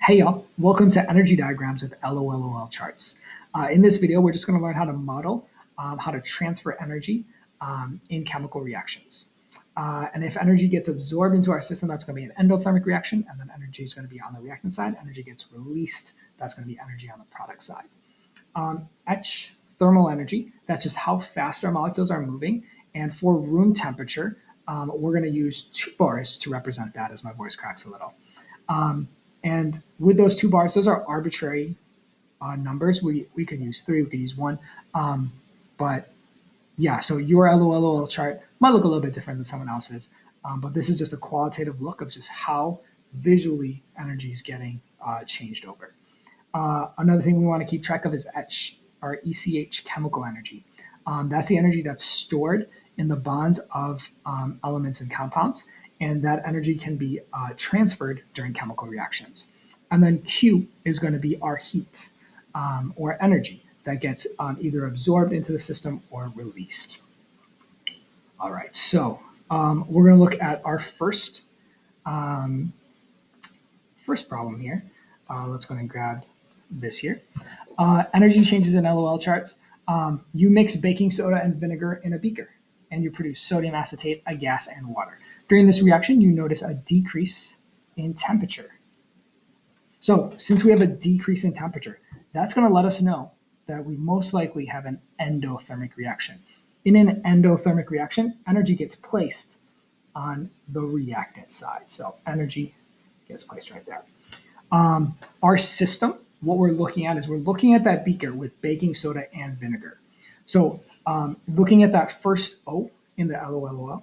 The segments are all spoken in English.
Hey y'all, welcome to Energy Diagrams with LOLOL charts. In this video, we're just going to learn how to model how to transfer energy in chemical reactions. And if energy gets absorbed into our system, that's going to be an endothermic reaction, and then energy is going to be on the reactant side. Energy gets released, that's going to be energy on the product side. H, thermal energy, that's just how fast our molecules are moving. And for room temperature, we're going to use 2 bars to represent that as my voice cracks a little. And with those 2 bars, those are arbitrary numbers. We could use 3, we could use 1. But yeah, so your LOLOL chart might look a little bit different than someone else's. But this is just a qualitative look of just how visually energy is getting changed over. Another thing we want to keep track of is ECH, or ECH chemical energy. That's the energy that's stored in the bonds of elements and compounds, and that energy can be transferred during chemical reactions. And then Q is going to be our heat or energy that gets either absorbed into the system or released. All right, so we're going to look at our first problem here. Let's go and grab this here. Energy changes in LOL charts. You mix baking soda and vinegar in a beaker, and you produce sodium acetate, a gas, and water. During this reaction, you notice a decrease in temperature. So since we have a decrease in temperature, that's going to let us know that we most likely have an endothermic reaction. In an endothermic reaction, energy gets placed on the reactant side. So energy gets placed right there. Our system, what we're looking at is we're looking at that beaker with baking soda and vinegar. So looking at that first O in the LOLOL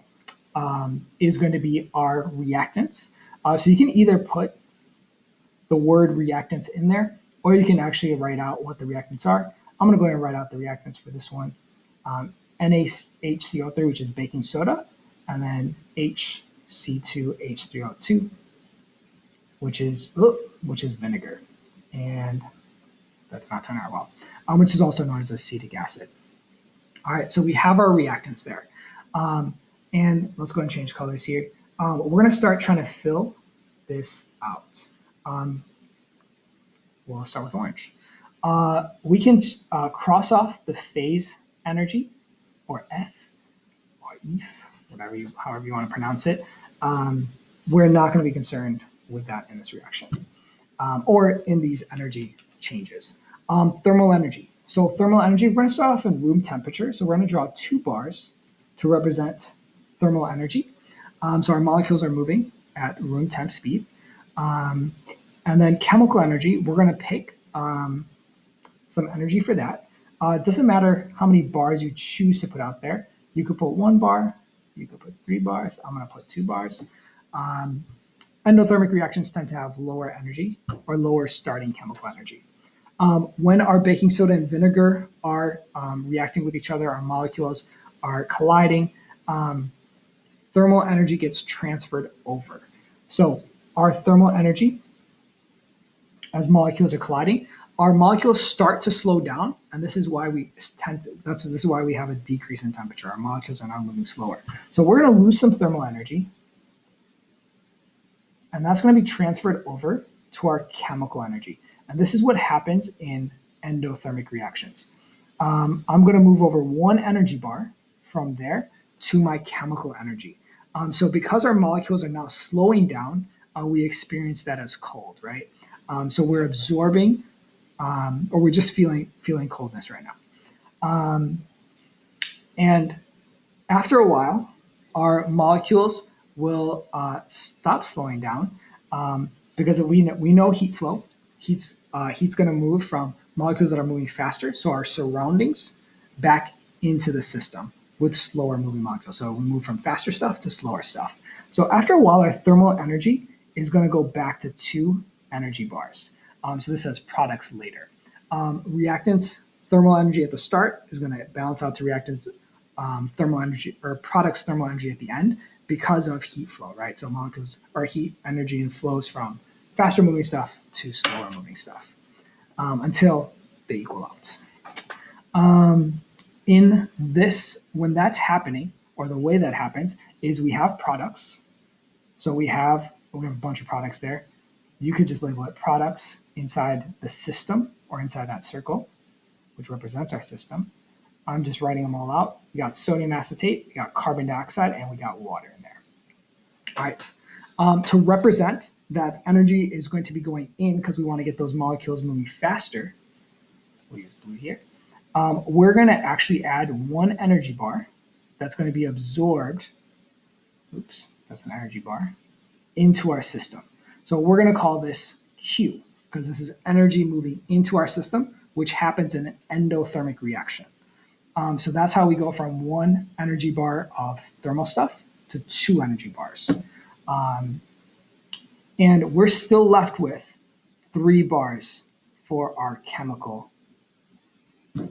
is going to be our reactants. So you can either put the word reactants in there, or you can actually write out what the reactants are. I'm going to go ahead and write out the reactants for this one. NaHCO3, which is baking soda, and then HC2H3O2, which is vinegar, and that's not turning out well, which is also known as acetic acid. All right, so we have our reactants there. And let's go ahead and change colors here. We're going to start trying to fill this out. We'll start with orange. We can cross off the phase energy, or F, or EF, however you want to pronounce it. We're not going to be concerned with that in this reaction, or in these energy changes. Thermal energy. So thermal energy, we're going to start off in room temperature. So we're going to draw 2 bars to represent thermal energy. So our molecules are moving at room temp speed. And then chemical energy, we're going to pick some energy for that. It doesn't matter how many bars you choose to put out there. You could put 1 bar, you could put 3 bars. I'm going to put 2 bars. Endothermic reactions tend to have lower energy or lower starting chemical energy. When our baking soda and vinegar are reacting with each other, our molecules are colliding, thermal energy gets transferred over. So our thermal energy, as molecules are colliding, our molecules start to slow down, and this is why this is why we have a decrease in temperature. Our molecules are now moving slower. So we're going to lose some thermal energy, and that's going to be transferred over to our chemical energy. And this is what happens in endothermic reactions. I'm going to move over 1 energy bar from there to my chemical energy. So because our molecules are now slowing down, we experience that as cold, right? So we're absorbing, or we're just feeling coldness right now. And after a while, our molecules will stop slowing down because we know heat flow. Heat's going to move from molecules that are moving faster, so our surroundings, back into the system with slower moving molecules. So we move from faster stuff to slower stuff. So after a while, our thermal energy is going to go back to 2 energy bars. So this says products later. Reactants, thermal energy at the start is going to balance out to reactants thermal energy, or products thermal energy at the end, because of heat flow, right? So molecules or heat energy flows from faster moving stuff to slower moving stuff until they equal out. In this, when that's happening, or the way that happens, is we have products. So we have a bunch of products there. You could just label it products inside the system or inside that circle, which represents our system. I'm just writing them all out. We got sodium acetate, we got carbon dioxide, and we got water in there. All right. To represent that energy is going to be going in because we want to get those molecules moving faster, we'll use blue here. We're going to actually add one energy bar that's going to be absorbed. Oops, that's an energy bar into our system. So we're going to call this Q because this is energy moving into our system, which happens in an endothermic reaction. So that's how we go from one energy bar of thermal stuff to two energy bars. And we're still left with 3 bars for our chemical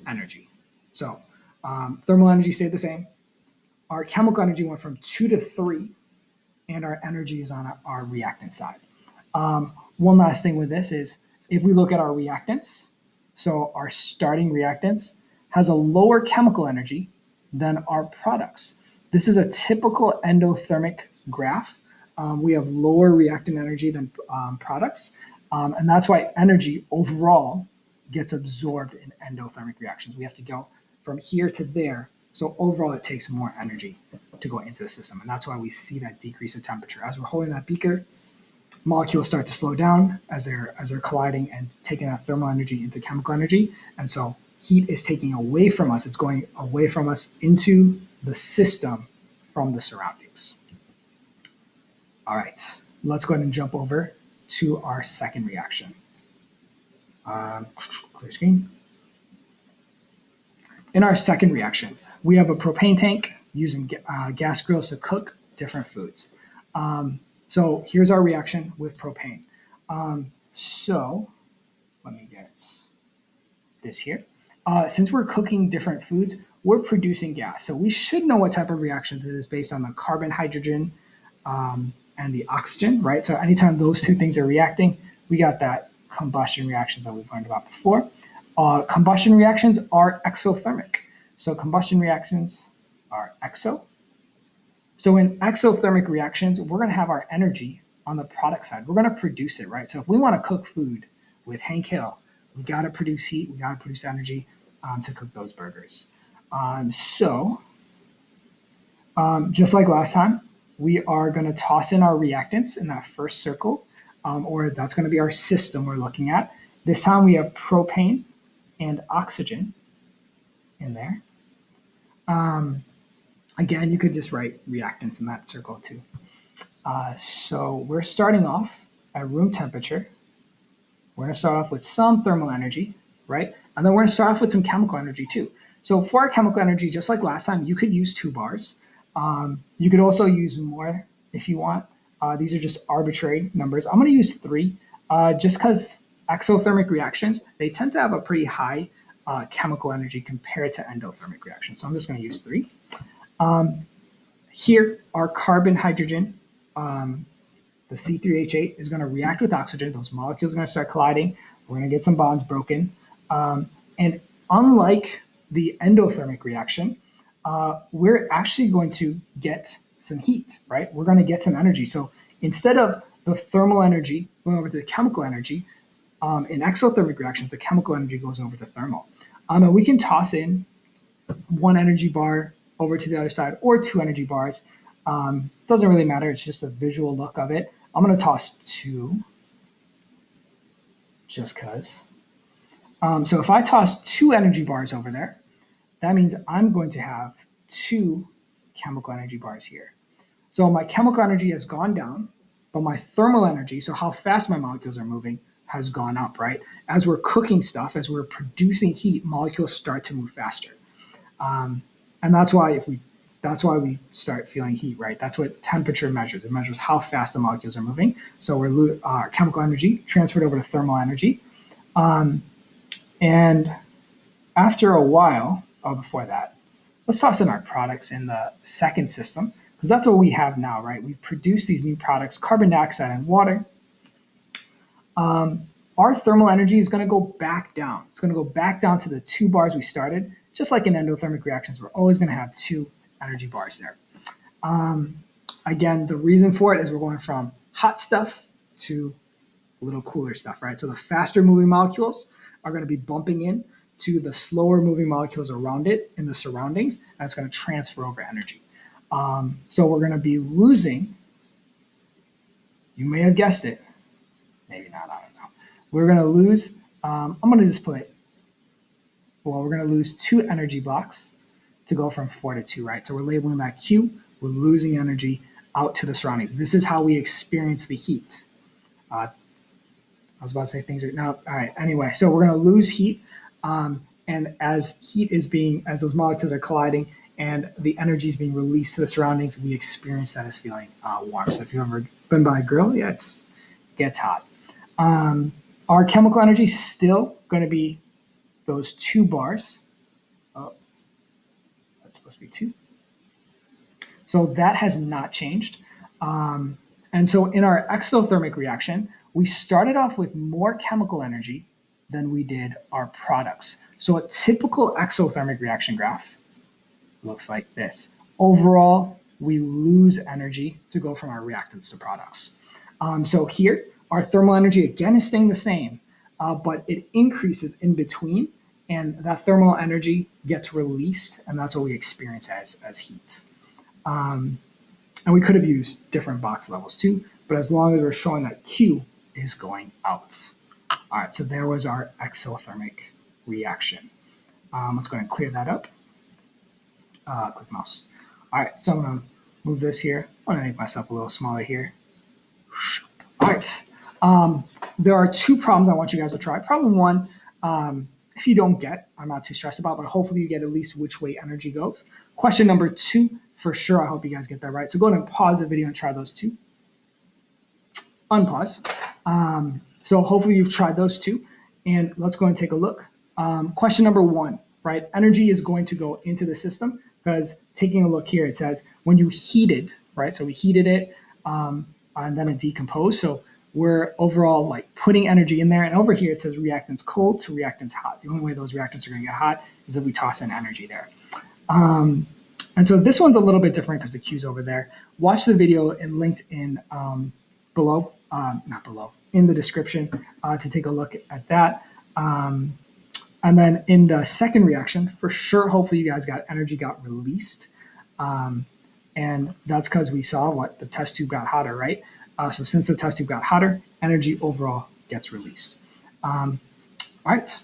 energy. So thermal energy stayed the same. Our chemical energy went from 2 to 3, and our energy is on our reactant side. One last thing with this is if we look at our reactants, so our starting reactants has a lower chemical energy than our products. This is a typical endothermic graph. We have lower reactant energy than products, and that's why energy overall gets absorbed in endothermic reactions. We have to go from here to there. So overall, it takes more energy to go into the system, and that's why we see that decrease in temperature. As we're holding that beaker, molecules start to slow down as they're colliding and taking that thermal energy into chemical energy, and so heat is taking away from us. It's going away from us into the system from the surroundings. All right, let's go ahead and jump over to our second reaction. Clear screen. In our second reaction, we have a propane tank using gas grills to cook different foods. So here's our reaction with propane. So let me get this here. Since we're cooking different foods, we're producing gas. So we should know what type of reaction this is based on the carbon, hydrogen, and the oxygen, right? So anytime those two things are reacting, we got that combustion reactions that we've learned about before. Combustion reactions are exothermic. So combustion reactions are exo. So in exothermic reactions, we're going to have our energy on the product side. We're going to produce it, right? So if we want to cook food with Hank Hill, we got to produce heat, we got to produce energy to cook those burgers. Just like last time, we are going to toss in our reactants in that first circle, or that's going to be our system we're looking at. This time we have propane and oxygen in there. Again, you could just write reactants in that circle too. So we're starting off at room temperature. We're going to start off with some thermal energy, right? And then we're going to start off with some chemical energy too. So for our chemical energy, just like last time, you could use 2 bars. You could also use more if you want. These are just arbitrary numbers. I'm going to use 3 just because exothermic reactions, they tend to have a pretty high chemical energy compared to endothermic reactions. So I'm just going to use 3. Here, our carbon, hydrogen, the C3H8 is going to react with oxygen. Those molecules are going to start colliding. We're going to get some bonds broken. And unlike the endothermic reaction, we're actually going to get some heat, right? We're going to get some energy. So instead of the thermal energy going over to the chemical energy, in exothermic reactions, the chemical energy goes over to thermal. And we can toss in 1 energy bar over to the other side or 2 energy bars. Doesn't really matter. It's just a visual look of it. I'm going to toss 2 just because. So if I toss 2 energy bars over there, that means I'm going to have 2 chemical energy bars here. So my chemical energy has gone down, but my thermal energy, so how fast my molecules are moving, has gone up, right? As we're cooking stuff, as we're producing heat, molecules start to move faster. And that's why we start feeling heat, right? That's what temperature measures. It measures how fast the molecules are moving. So we're chemical energy transferred over to thermal energy. And after a while, before that, let's toss in our products in the second system, because that's what we have now, right? We produce these new products, carbon dioxide and water. Our thermal energy is going to go back down. It's going to go back down to the 2 bars we started. Just like in endothermic reactions, we're always going to have 2 energy bars there. Again, the reason for it is we're going from hot stuff to a little cooler stuff, right? So the faster moving molecules are going to be bumping in to the slower moving molecules around it in the surroundings, and it's going to transfer over energy. So we're going to be losing, you may have guessed it, maybe not, I don't know. We're going to lose, I'm going to just put, well, we're going to lose 2 energy blocks to go from 4 to 2, right? So we're labeling that Q, we're losing energy out to the surroundings. This is how we experience the heat. I was about to say things are, no, all right, anyway, so we're going to lose heat. And as heat is being, as those molecules are colliding and the energy is being released to the surroundings, we experience that as feeling warm. So if you've ever been by a grill, yeah, it gets hot. Our chemical energy is still going to be those 2 bars. Oh, that's supposed to be 2. So that has not changed. And so in our exothermic reaction, we started off with more chemical energy than we did our products. So a typical exothermic reaction graph looks like this. Overall, we lose energy to go from our reactants to products. So here, our thermal energy again is staying the same, but it increases in between, and that thermal energy gets released, and that's what we experience as heat. And we could have used different box levels too, but as long as we're showing that Q is going out. All right, so there was our exothermic reaction. Let's go ahead and clear that up. Click mouse. All right, so I'm gonna move this here. I'm gonna make myself a little smaller here. All right, there are 2 problems I want you guys to try. Problem 1, if you don't get, I'm not too stressed about, but hopefully you get at least which way energy goes. Question number 2, for sure, I hope you guys get that right. So go ahead and pause the video and try those 2. Unpause. So hopefully you've tried those 2, and let's go and take a look. Question number 1, right? Energy is going to go into the system because taking a look here, it says when you heated, right? So we heated it, and then it decomposed. So we're overall like putting energy in there. And over here, it says reactants cold to reactants hot. The only way those reactants are going to get hot is if we toss in energy there. And so this one's a little bit different because the Q's over there. Watch the video and linked in below, not below, in the description to take a look at that. And then in the second reaction, for sure, hopefully you guys got energy got released. And that's because we saw what the test tube got hotter, right? So since the test tube got hotter, energy overall gets released. All right,